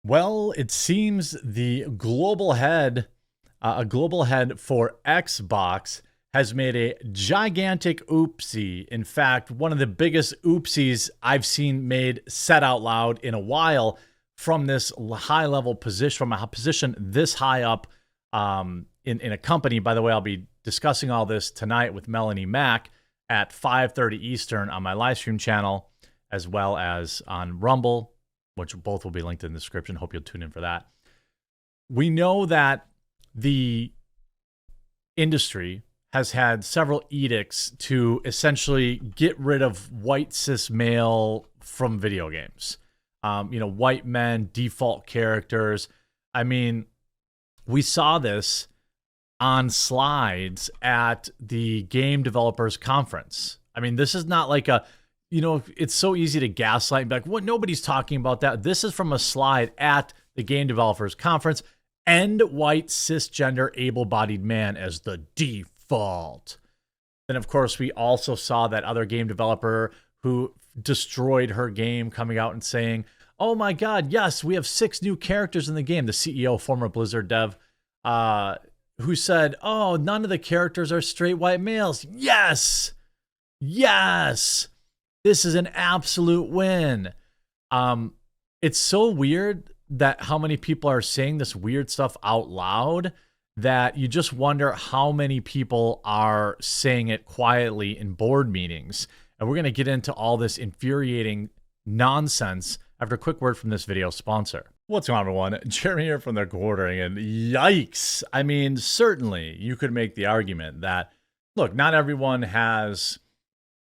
Well, it seems the global head, a global head for Xbox, has made a gigantic oopsie. In fact, one of the biggest oopsies I've seen made said out loud in a while from this high level position, from a position this high up in a company. By the way, I'll be discussing all this tonight with Melanie Mack at 5:30 Eastern on my live stream channel, as well as on Rumble, which both will be linked in the description. Hope you'll tune in for that. We know that the industry has had several edicts to essentially get rid of white cis male from video games. White men, default characters. I mean, we saw this on slides at the Game Developers Conference. I mean, this is not like it's so easy to gaslight and be like, what? Nobody's talking about that. This is from a slide at the Game Developers Conference. End white cisgender able-bodied man as the default. Then, of course, we also saw that other game developer who destroyed her game coming out and saying, oh my God, yes, we have 6 new characters in the game. The CEO, former Blizzard dev, who said, oh, none of the characters are straight white males. Yes! Yes! This is an absolute win. It's so weird that how many people are saying this weird stuff out loud that you just wonder how many people are saying it quietly in board meetings. And we're going to get into all this infuriating nonsense after a quick word from this video sponsor. What's going on, everyone? Jeremy here from the Quartering, and yikes. I mean, certainly you could make the argument that, look, not everyone has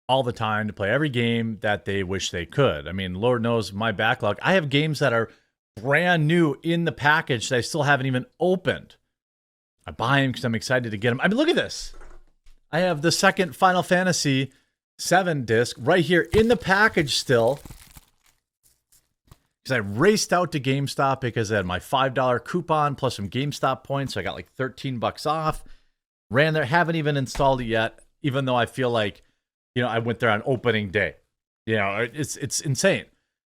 all the time to play every game that they wish they could. I mean, Lord knows my backlog. I have games that are brand new in the package that I still haven't even opened. I buy them because I'm excited to get them. I mean, look at this. I have the second Final Fantasy VII disc right here in the package still. Because I raced out to GameStop because I had my $5 coupon plus some GameStop points. So I got like $13 off. Ran there, haven't even installed it yet, even though I feel like, I went there on opening day. It's insane.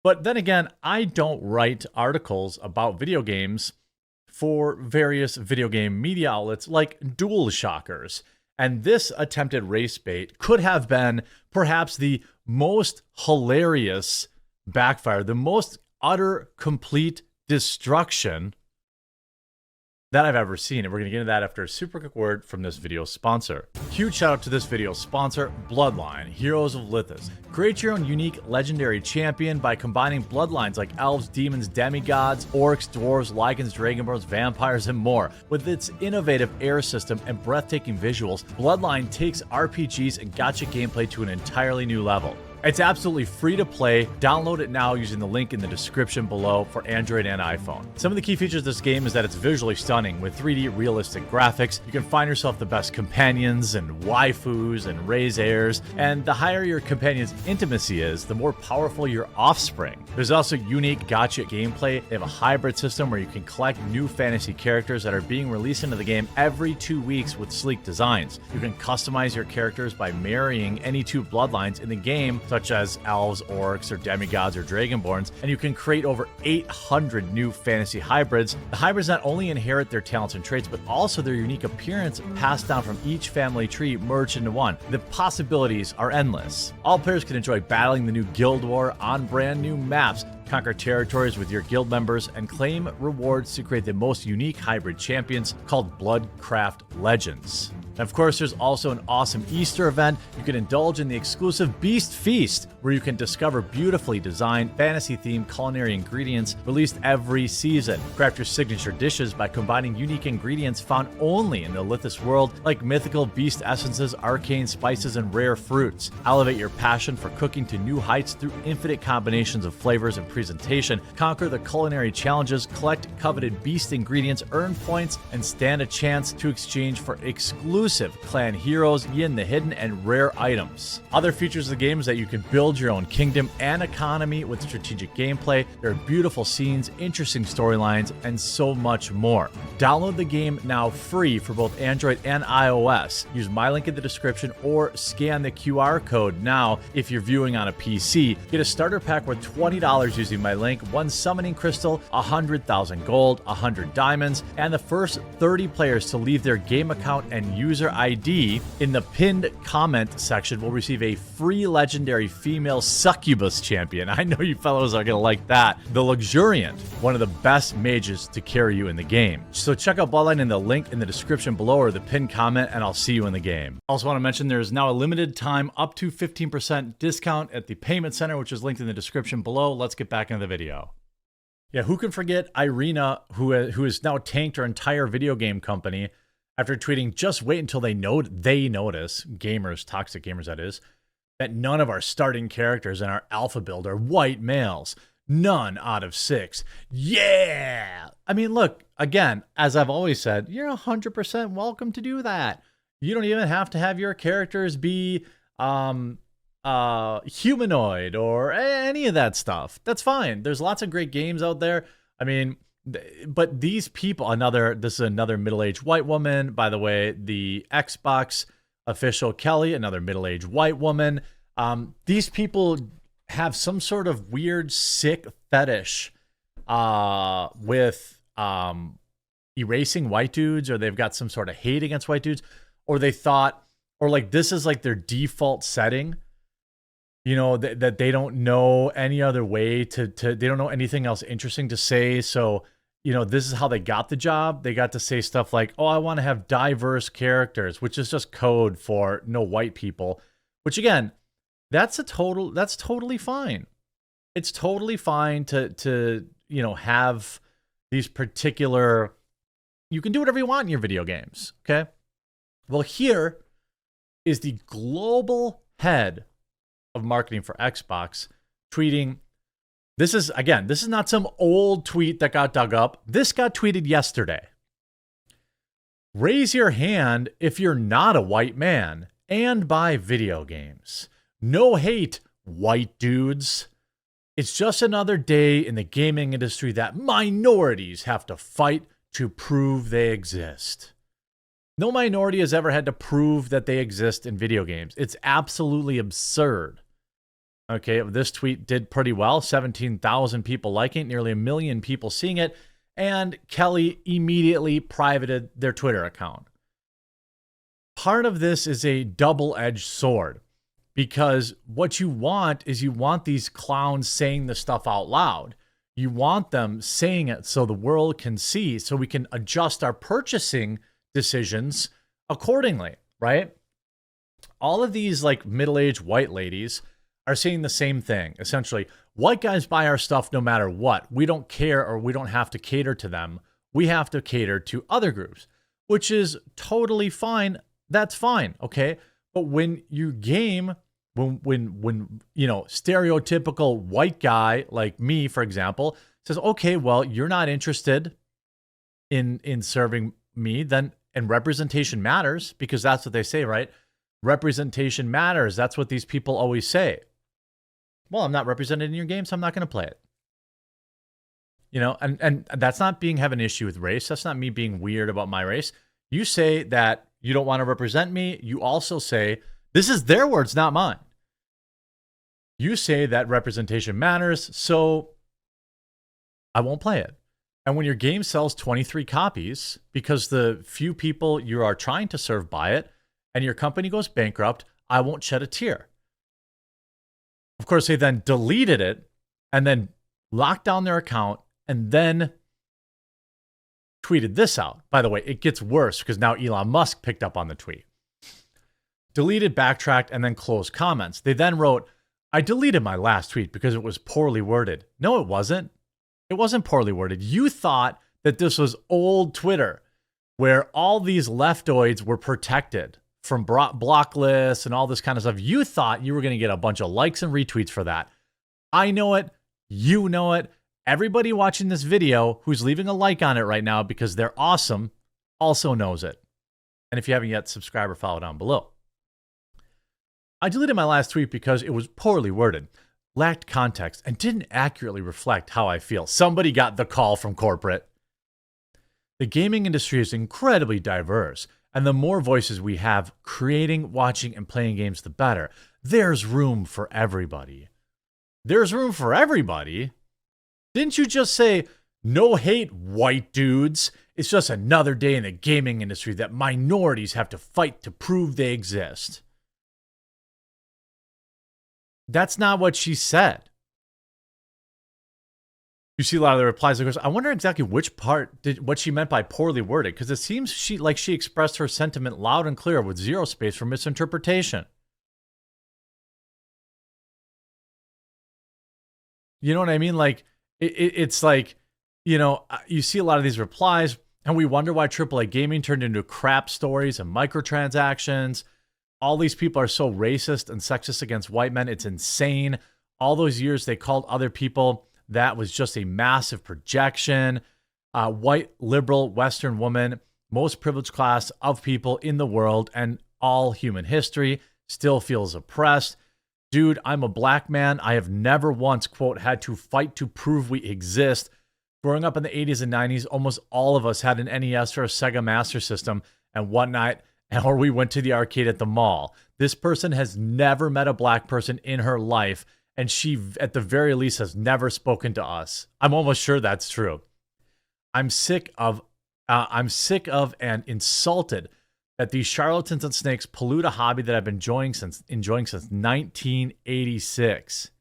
But then again, I don't write articles about video games for various video game media outlets like DualShockers. And this attempted race bait could have been perhaps the most hilarious backfire, the most utter, complete destruction that I've ever seen. And we're going to get into that after a super quick word from this video sponsor. Huge shout out to this video sponsor, Bloodline, Heroes of Lithis. Create your own unique legendary champion by combining bloodlines like elves, demons, demigods, orcs, dwarves, lycans, dragonborns, vampires, and more. With its innovative air system and breathtaking visuals, Bloodline takes RPGs and gacha gameplay to an entirely new level. It's absolutely free to play. Download it now using the link in the description below for Android and iPhone. Some of the key features of this game is that it's visually stunning with 3D realistic graphics. You can find yourself the best companions and waifus and raise heirs, and the higher your companion's intimacy is, the more powerful your offspring. There's also unique gacha gameplay. They have a hybrid system where you can collect new fantasy characters that are being released into the game every 2 weeks with sleek designs. You can customize your characters by marrying any 2 bloodlines in the game, such as elves, orcs, or demigods, or dragonborns, and you can create over 800 new fantasy hybrids. The hybrids not only inherit their talents and traits, but also their unique appearance passed down from each family tree merged into one. The possibilities are endless. All players can enjoy battling the new Guild War on brand new maps, conquer territories with your guild members, and claim rewards to create the most unique hybrid champions called Bloodcraft Legends. And of course, there's also an awesome Easter event. You can indulge in the exclusive Beast Feast, where you can discover beautifully designed, fantasy-themed culinary ingredients released every season. Craft your signature dishes by combining unique ingredients found only in the Lithis world, like mythical beast essences, arcane spices, and rare fruits. Elevate your passion for cooking to new heights through infinite combinations of flavors and presentation. Conquer the culinary challenges, collect coveted beast ingredients, earn points, and stand a chance to exchange for exclusive exclusive clan heroes, Yin the Hidden, and rare items. Other features of the game is that you can build your own kingdom and economy with strategic gameplay. There are beautiful scenes, interesting storylines, and so much more. Download the game now free for both Android and iOS. Use my link in the description or scan the QR code now if you're viewing on a PC. Get a starter pack worth $20 using my link, 1 summoning crystal, 100,000 gold, 100 diamonds, and the first 30 players to leave their game account and user ID in the pinned comment section will receive a free legendary female succubus champion. I know you fellows are going to like that. The Luxuriant, one of the best mages to carry you in the game. So check out Bloodline in the link in the description below or the pinned comment, and I'll see you in the game. I also want to mention there is now a limited time up to 15% discount at the payment center, which is linked in the description below. Let's get back into the video. Yeah, who can forget Irina, who has now tanked her entire video game company after tweeting, "Just wait until they notice, gamers, toxic gamers that is, that none of our starting characters in our alpha build are white males. None out of 6. Yeah!" I mean, look, again, as I've always said, you're 100% welcome to do that. You don't even have to have your characters be humanoid or any of that stuff. That's fine. There's lots of great games out there. I mean, but these people, this is another middle-aged white woman, by the way, the Xbox official Kelly, another middle-aged white woman. These people have some sort of weird, sick fetish with erasing white dudes, or they've got some sort of hate against white dudes, or they thought, or like this is like their default setting. You know, that they don't know any other way to they don't know anything else interesting to say. So, you know, this is how they got the job. They got to say stuff like, "Oh, I want to have diverse characters," which is just code for no white people, which again, that's totally fine. It's totally fine to, you know, have these particular, you can do whatever you want in your video games. Okay. Well, here is the global head of marketing for Xbox tweeting, this is not some old tweet that got dug up. This got tweeted yesterday. "Raise your hand if you're not a white man and buy video games. No hate, white dudes. It's just another day in the gaming industry that minorities have to fight to prove they exist." No minority has ever had to prove that they exist in video games. It's absolutely absurd. Okay, this tweet did pretty well. 17,000 people liking it, nearly 1 million people seeing it, and Kelly immediately privated their Twitter account. Part of this is a double-edged sword, because what you want is you want these clowns saying the stuff out loud. You want them saying it so the world can see, so we can adjust our purchasing decisions accordingly, right? All of these like middle-aged white ladies are saying the same thing. Essentially, white guys buy our stuff no matter what. We don't care, or we don't have to cater to them. We have to cater to other groups, which is totally fine. That's fine, okay? But when you game, when you know, stereotypical white guy like me, for example, says, "Okay, well, you're not interested in serving me, then," and representation matters, because that's what they say, right? Representation matters. That's what these people always say. Well, I'm not represented in your game, so I'm not going to play it. You know, and that's not have an issue with race. That's not me being weird about my race. You say that you don't want to represent me. You also say, this is their words, not mine. You say that representation matters, so I won't play it. And when your game sells 23 copies because the few people you are trying to serve buy it, and your company goes bankrupt, I won't shed a tear. Of course, they then deleted it and then locked down their account and then tweeted this out. By the way, it gets worse because now Elon Musk picked up on the tweet. Deleted, backtracked, and then closed comments. They then wrote, "I deleted my last tweet because it was poorly worded." No, it wasn't. It wasn't poorly worded. You thought that this was old Twitter where all these leftoids were protected from block lists and all this kind of stuff. You thought you were going to get a bunch of likes and retweets for that. I know it. You know it. Everybody watching this video who's leaving a like on it right now because they're awesome also knows it. And if you haven't yet, subscribe or follow down below. I deleted my last tweet because it was poorly worded, lacked context, and didn't accurately reflect how I feel. Somebody got the call from corporate. The gaming industry is incredibly diverse, and the more voices we have creating, watching, and playing games, the better. There's room for everybody. There's room for everybody? Didn't you just say, no hate, white dudes? It's just another day in the gaming industry that minorities have to fight to prove they exist. That's not what she said. You see a lot of the replies. Of course, I wonder exactly which part what she meant by poorly worded, because it seems she expressed her sentiment loud and clear with zero space for misinterpretation. You know what I mean? Like, it's like, you know, you see a lot of these replies, and we wonder why AAA gaming turned into crap stories and microtransactions. All these people are so racist and sexist against white men. It's insane. All those years they called other people, that was just a massive projection. White, liberal, Western woman, most privileged class of people in the world and all human history, still feels oppressed. Dude, I'm a black man. I have never once, quote, had to fight to prove we exist. Growing up in the 80s and 90s, almost all of us had an NES or a Sega Master System and whatnot, or we went to the arcade at the mall. This person has never met a black person in her life, and she, at the very least, has never spoken to us. I'm almost sure that's true. I'm sick of and insulted that these charlatans and snakes pollute a hobby that I've been enjoying since 1986.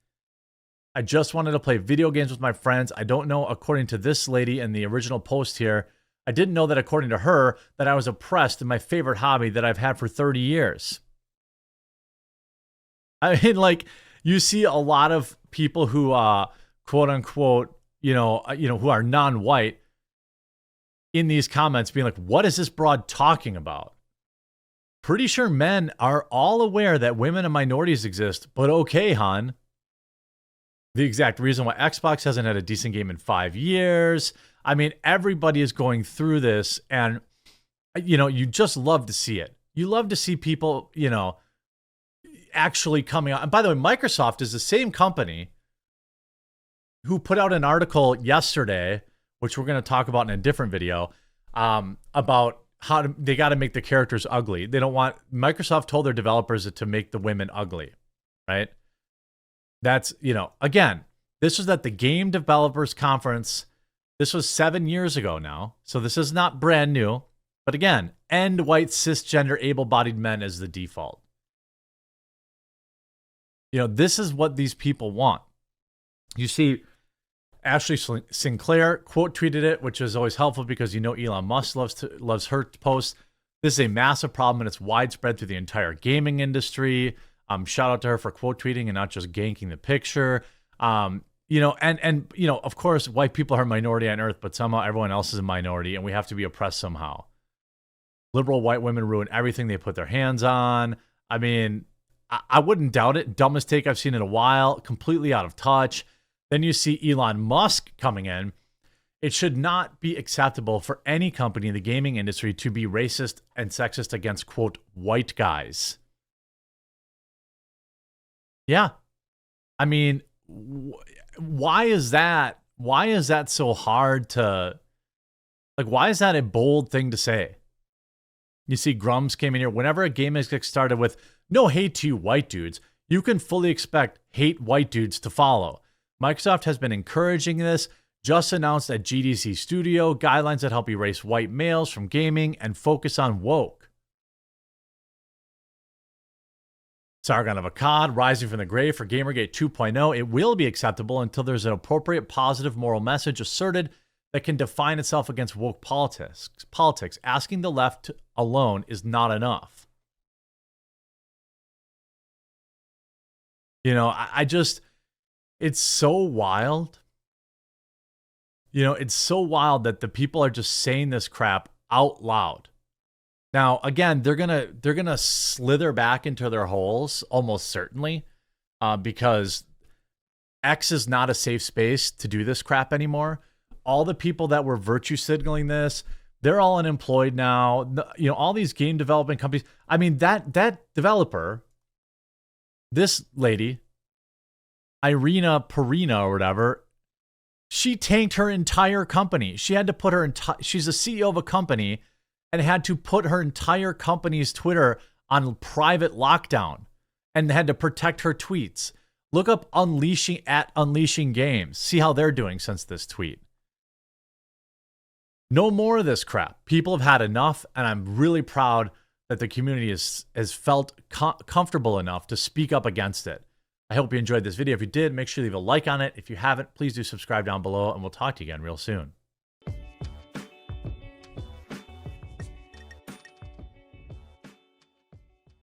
I just wanted to play video games with my friends. I don't know, according to this lady in the original post here, I didn't know that according to her, that I was oppressed in my favorite hobby that I've had for 30 years. I mean, like, you see a lot of people who, quote unquote, who are non-white in these comments being like, what is this broad talking about? Pretty sure men are all aware that women and minorities exist, but okay, hon. The exact reason why Xbox hasn't had a decent game in 5 years. I mean, everybody is going through this, and, you just love to see it. You love to see people, actually coming out. And by the way, Microsoft is the same company who put out an article yesterday, which we're going to talk about in a different video, about how they got to make the characters ugly. Microsoft told their developers to make the women ugly, right? That's, again, this was at the Game Developers Conference. This was 7 years ago now, so this is not brand new. But again, end white, cisgender, able-bodied men as the default. This is what these people want. You see, Ashley Sinclair quote tweeted it, which is always helpful because Elon Musk loves her posts. This is a massive problem, and it's widespread through the entire gaming industry. Shout out to her for quote tweeting and not just ganking the picture. Of course, white people are a minority on earth, but somehow everyone else is a minority, and we have to be oppressed somehow. Liberal white women ruin everything they put their hands on. I mean, I wouldn't doubt it. Dumbest take I've seen in a while. Completely out of touch. Then you see Elon Musk coming in. It should not be acceptable for any company in the gaming industry to be racist and sexist against, quote, white guys. Yeah. I mean, why is that? Why is that so hard to, why is that a bold thing to say? You see Grums came in here. Whenever a game gets started with, no hate to you white dudes, you can fully expect hate white dudes to follow. Microsoft has been encouraging this, just announced at GDC Studio guidelines that help erase white males from gaming and focus on woke. Sargon of Akkad, rising from the grave for Gamergate 2.0. It will be acceptable until there's an appropriate positive moral message asserted that can define itself against woke politics. Asking the left alone is not enough. It's so wild. It's so wild that the people are just saying this crap out loud. Now, again, they're gonna slither back into their holes almost certainly, because X is not a safe space to do this crap anymore. All the people that were virtue signaling this, They're all unemployed now. You know, all these game development companies. I mean, that developer, this lady, Irina Perina or whatever, she tanked her entire company. She had to put her she's the CEO of a company and had to put her entire company's Twitter on private lockdown and had to protect her tweets. Look up Unleashing Games. See how they're doing since this tweet. No more of this crap. People have had enough, and I'm really proud that the community has felt comfortable enough to speak up against it. I hope you enjoyed this video. If you did, make sure you leave a like on it. If you haven't, please do subscribe down below, and we'll talk to you again real soon.